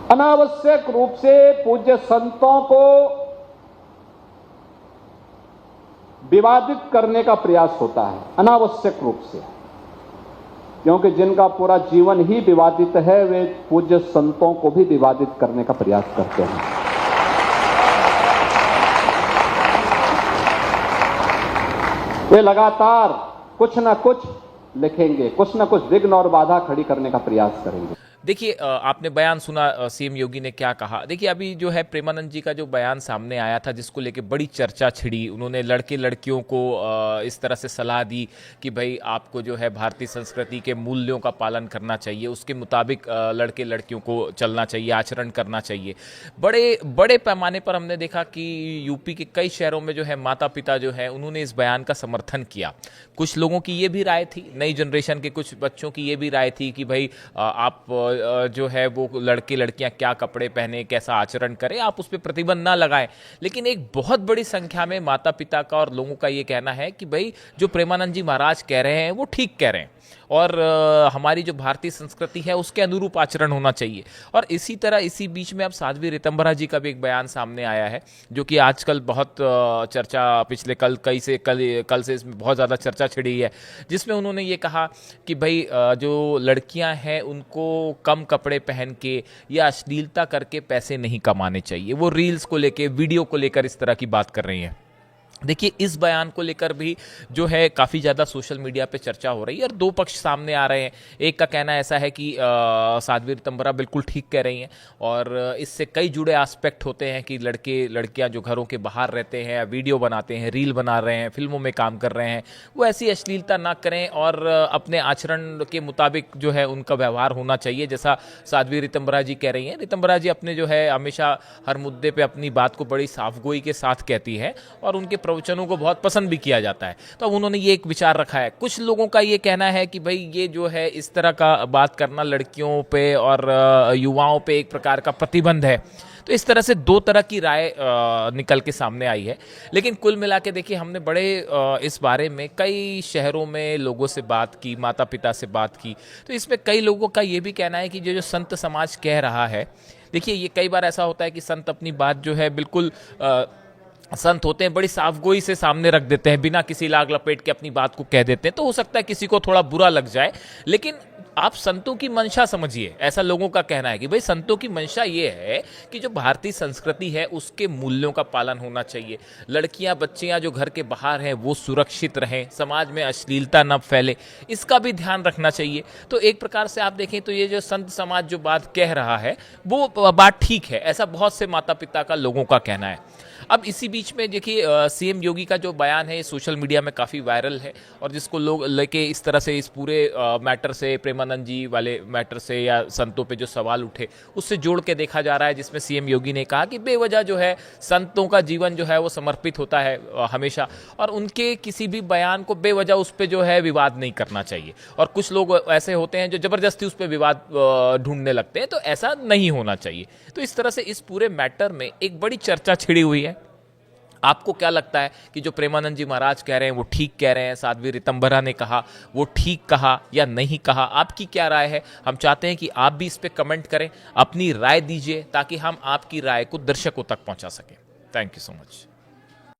अनावश्यक रूप से पूज्य संतों को विवादित करने का प्रयास होता है, अनावश्यक रूप से, क्योंकि जिनका पूरा जीवन ही विवादित है वे पूज्य संतों को भी विवादित करने का प्रयास करते हैं। वे लगातार कुछ ना कुछ लिखेंगे, कुछ ना कुछ विघ्न और बाधा खड़ी करने का प्रयास करेंगे। देखिए, आपने बयान सुना सीएम योगी ने क्या कहा। देखिए, अभी जो है प्रेमानंद जी का जो बयान सामने आया था, जिसको लेके बड़ी चर्चा छिड़ी, उन्होंने लड़के लड़कियों को इस तरह से सलाह दी कि भाई आपको जो है भारतीय संस्कृति के मूल्यों का पालन करना चाहिए, उसके मुताबिक लड़के लड़कियों को चलना चाहिए, आचरण करना चाहिए। बड़े बड़े पैमाने पर हमने देखा कि यूपी के कई शहरों में जो है माता पिता जो है उन्होंने इस बयान का समर्थन किया। कुछ लोगों की ये भी राय थी, नई जनरेशन के कुछ बच्चों की ये भी राय थी कि भाई आप जो है वो लड़के लड़कियां क्या कपड़े पहने, कैसा आचरण करें, आप उस पर प्रतिबंध ना लगाएं। लेकिन एक बहुत बड़ी संख्या में माता पिता का और लोगों का ये कहना है कि भाई जो प्रेमानंद जी महाराज कह रहे हैं वो ठीक कह रहे हैं और हमारी जो भारतीय संस्कृति है उसके अनुरूप आचरण होना चाहिए। और इसी तरह इसी बीच में अब साध्वी ऋतंभरा जी का भी एक बयान सामने आया है, जो कि आजकल बहुत चर्चा, पिछले कल से इसमें बहुत ज़्यादा चर्चा छिड़ी है, जिसमें उन्होंने ये कहा कि भाई जो लड़कियां हैं उनको कम कपड़े पहन के या अश्लीलता करके पैसे नहीं कमाने चाहिए। वो रील्स को लेके, वीडियो को लेकर इस तरह की बात कर रही हैं। देखिए, इस बयान को लेकर भी जो है काफ़ी ज़्यादा सोशल मीडिया पे चर्चा हो रही है और दो पक्ष सामने आ रहे हैं। एक का कहना ऐसा है कि साध्वी ऋतंभरा बिल्कुल ठीक कह रही हैं और इससे कई जुड़े एस्पेक्ट होते हैं कि लड़के लड़कियां जो घरों के बाहर रहते हैं, वीडियो बनाते हैं, रील बना रहे हैं, फिल्मों में काम कर रहे हैं, वो ऐसी अश्लीलता ना करें और अपने आचरण के मुताबिक जो है उनका व्यवहार होना चाहिए, जैसा साध्वी ऋतंभरा जी कह रही हैं। ऋतंभरा जी अपने जो है हमेशा हर मुद्दे पर अपनी बात को बड़ी साफगोई के साथ कहती है और उनके प्रवचनों को बहुत पसंद भी किया जाता है। तो अब उन्होंने ये एक विचार रखा है। कुछ लोगों का ये कहना है कि भाई ये जो है इस तरह का बात करना लड़कियों पे और युवाओं पे एक प्रकार का प्रतिबंध है। तो इस तरह से दो तरह की राय निकल के सामने आई है। लेकिन कुल मिला के देखिए, हमने बड़े इस बारे में कई शहरों में लोगों से बात की, माता पिता से बात की, तो इसमें कई लोगों का ये भी कहना है कि जो संत समाज कह रहा है, देखिए ये कई बार ऐसा होता है कि संत अपनी बात जो है बिल्कुल संत होते हैं, बड़ी साफगोई से सामने रख देते हैं, बिना किसी लाग लपेट के अपनी बात को कह देते हैं। तो हो सकता है किसी को थोड़ा बुरा लग जाए, लेकिन आप संतों की मंशा समझिए। ऐसा लोगों का कहना है कि भाई संतों की मंशा ये है कि जो भारतीय संस्कृति है उसके मूल्यों का पालन होना चाहिए, लड़कियां बच्चियां जो घर के बाहर हैं वो सुरक्षित रहें, समाज में अश्लीलता न फैले, इसका भी ध्यान रखना चाहिए। तो एक प्रकार से आप देखें तो ये जो संत समाज जो बात कह रहा है वो बात ठीक है, ऐसा बहुत से माता पिता का, लोगों का कहना है। अब इसी बीच में देखिए, सीएम योगी का जो बयान है सोशल मीडिया में काफ़ी वायरल है और जिसको लोग लेके इस तरह से इस पूरे मैटर से, प्रेमानंद जी वाले मैटर से या संतों पे जो सवाल उठे उससे जोड़ के देखा जा रहा है, जिसमें सीएम योगी ने कहा कि बेवजह जो है संतों का जीवन जो है वो समर्पित होता है हमेशा, और उनके किसी भी बयान को बेवजह उस पर जो है विवाद नहीं करना चाहिए। और कुछ लोग ऐसे होते हैं जो ज़बरदस्ती उस पर विवाद ढूंढने लगते हैं, तो ऐसा नहीं होना चाहिए। तो इस तरह से इस पूरे मैटर में एक बड़ी चर्चा छिड़ी हुई है। आपको क्या लगता है कि जो प्रेमानंद जी महाराज कह रहे हैं वो ठीक कह रहे हैं, साध्वी ऋतंभरा ने कहा वो ठीक कहा या नहीं कहा? आपकी क्या राय है? हम चाहते हैं कि आप भी इस पे कमेंट करें, अपनी राय दीजिए, ताकि हम आपकी राय को दर्शकों तक पहुंचा सकें। Thank you so much.